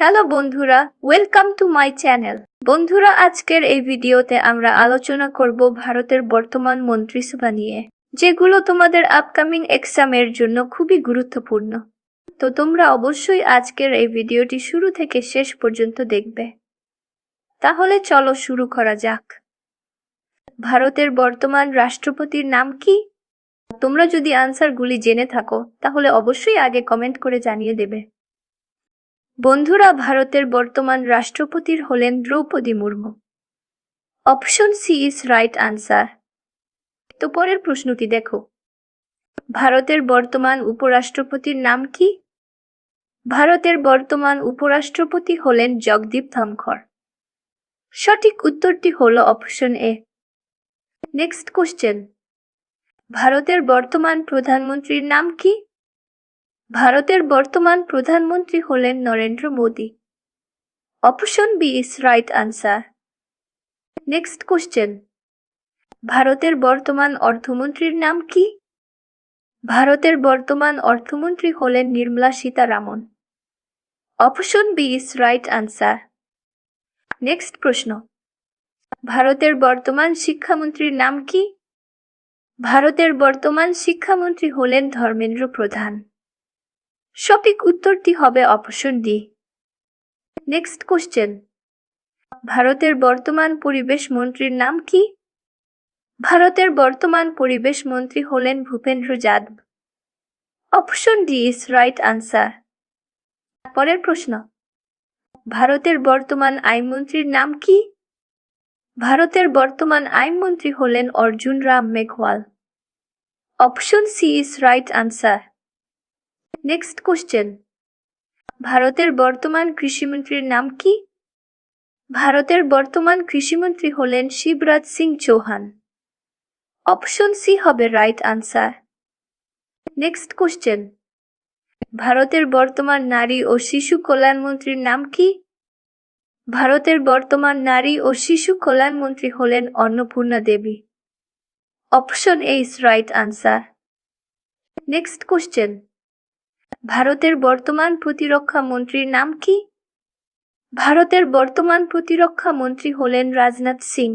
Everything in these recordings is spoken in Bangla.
হ্যালো বন্ধুরা, ওয়েলকাম টু মাই চ্যানেল। বন্ধুরা, আজকের এই ভিডিওতে আমরা আলোচনা করব ভারতের বর্তমান মন্ত্রিসভা নিয়ে, যেগুলো তোমাদের আপকামিং এক্সামের জন্য খুবই গুরুত্বপূর্ণ। তো তোমরা অবশ্যই আজকের এই ভিডিওটি শুরু থেকে শেষ পর্যন্ত দেখবে। তাহলে চলো শুরু করা যাক। ভারতের বর্তমান রাষ্ট্রপতির নাম কি? তোমরা যদি আনসারগুলি জেনে থাকো তাহলে অবশ্যই আগে কমেন্ট করে জানিয়ে দেবে। বন্ধুরা, ভারতের বর্তমান রাষ্ট্রপতির হলেন Droupadi Murmu. Option C is right answer. তো পরের প্রশ্নটি দেখো, ভারতের বর্তমান উপরাষ্ট্রপতির নাম কি? ভারতের বর্তমান উপরাষ্ট্রপতি হলেন জগদীপ ধনখড়। সঠিক উত্তরটি হলো অপশন এ। নেক্সট কোশ্চেন, ভারতের বর্তমান প্রধানমন্ত্রীর নাম কি? ভারতের বর্তমান প্রধানমন্ত্রী হলেন Narendra Modi. Option B is right answer. Next question, ভারতের বর্তমান অর্থমন্ত্রীর নাম কি? ভারতের বর্তমান অর্থমন্ত্রী হলেন Nirmala Sitharaman. Option B is right answer. Next প্রশ্ন, ভারতের বর্তমান শিক্ষামন্ত্রীর নাম কি? ভারতের বর্তমান শিক্ষামন্ত্রী হলেন ধর্মেন্দ্র প্রধান। সঠিক উত্তরটি হবে অপশন ডি। নেক্সট কোশ্চেন, ভারতের বর্তমান পরিবেশ মন্ত্রীর নাম কি? ভারতের বর্তমান পরিবেশ মন্ত্রী হলেন Bhupendra Yadav. Option D is right answer. পরের প্রশ্ন, ভারতের বর্তমান আইনমন্ত্রীর নাম কি? ভারতের বর্তমান আইনমন্ত্রী হলেন Arjun Ram Meghwal. Option C is right answer. Next question, ভারতের বর্তমান কৃষিমন্ত্রীর নাম কি? ভারতের বর্তমান কৃষিমন্ত্রী হলেন শিবরাজ সিং চৌহান। অপশন সি হবে রাইট আনসার। নেক্সট কোশ্চেন, ভারতের বর্তমান নারী ও শিশু কল্যাণ মন্ত্রীর নাম কি? ভারতের বর্তমান নারী ও শিশু কল্যাণ মন্ত্রী হলেন Annapurna Devi. Option A is right answer. Next question, ভারতের বর্তমান প্রতিরক্ষা মন্ত্রীর নাম কি? ভারতের বর্তমান প্রতিরক্ষা মন্ত্রী হলেন Rajnath Singh.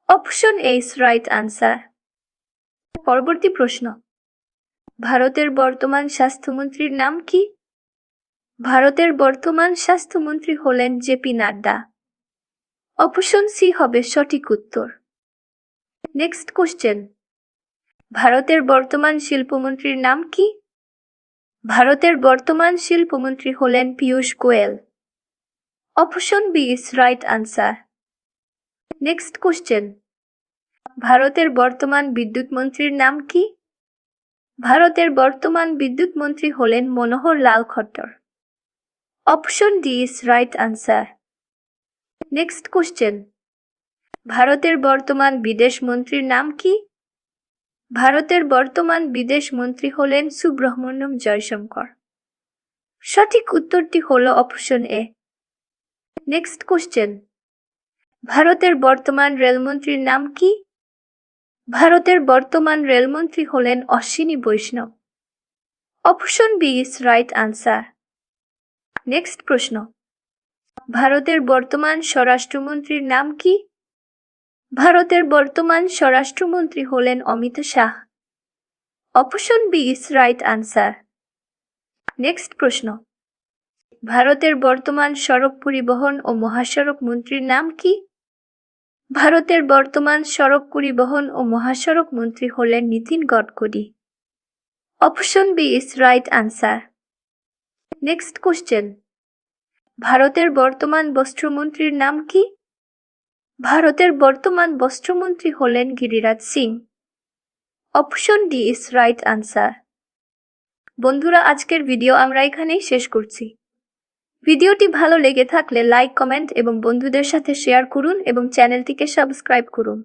Option A is right answer. পরবর্তী প্রশ্ন, ভারতের বর্তমান স্বাস্থ্যমন্ত্রীর নাম কি? ভারতের বর্তমান স্বাস্থ্যমন্ত্রী হলেন জেপি নাড্ডা। অপশন সি হবে সঠিক উত্তর। নেক্সট কোশ্চেন, ভারতের বর্তমান শিল্পমন্ত্রীর নাম কি? ভারতের বর্তমান শিল্পমন্ত্রী হলেন Piyush Goyal. Option B is right answer. Next question, ভারতের বর্তমান বিদ্যুৎ মন্ত্রীর নাম কি? ভারতের বর্তমান বিদ্যুৎ মন্ত্রী হলেন Manohar Lal Khattar. Option D is right answer. Next question, ভারতের বর্তমান বিদেশ মন্ত্রীর নাম কি? ভারতের বর্তমান বিদেশ মন্ত্রী হলেন সুব্রহ্মণ্যম জয়শঙ্কর। সঠিক উত্তরটি হলো অপশন এ। নেক্সট কোশ্চেন, ভারতের বর্তমান রেলমন্ত্রীর নাম কি? ভারতের বর্তমান রেলমন্ত্রী হলেন Ashwini Vaishnaw. Option B is right answer. Next প্রশ্ন, ভারতের বর্তমান স্বরাষ্ট্রমন্ত্রীর নাম কি? ভারতের বর্তমান স্বরাষ্ট্রমন্ত্রী হলেন Amit Shah. Option B is right answer. Next প্রশ্ন, ভারতের বর্তমান সড়ক পরিবহন ও মহাসড়ক মন্ত্রীর নাম কি? ভারতের বর্তমান সড়ক পরিবহন ও মহাসড়ক মন্ত্রী হলেন Nitin Gadkari. Option B is right answer. Next question, ভারতের বর্তমান বস্ত্রমন্ত্রীর নাম কি? ভারতের বর্তমান বস্ত্রমন্ত্রী হলেন Giriraj Singh. Option D is right answer. বন্ধুরা, আজকের ভিডিও আমরা এখানেই শেষ করছি। ভিডিওটি ভালো লেগে থাকলে লাইক, কমেন্ট এবং বন্ধুদের সাথে শেয়ার করুন এবং চ্যানেলটিকে সাবস্ক্রাইব করুন।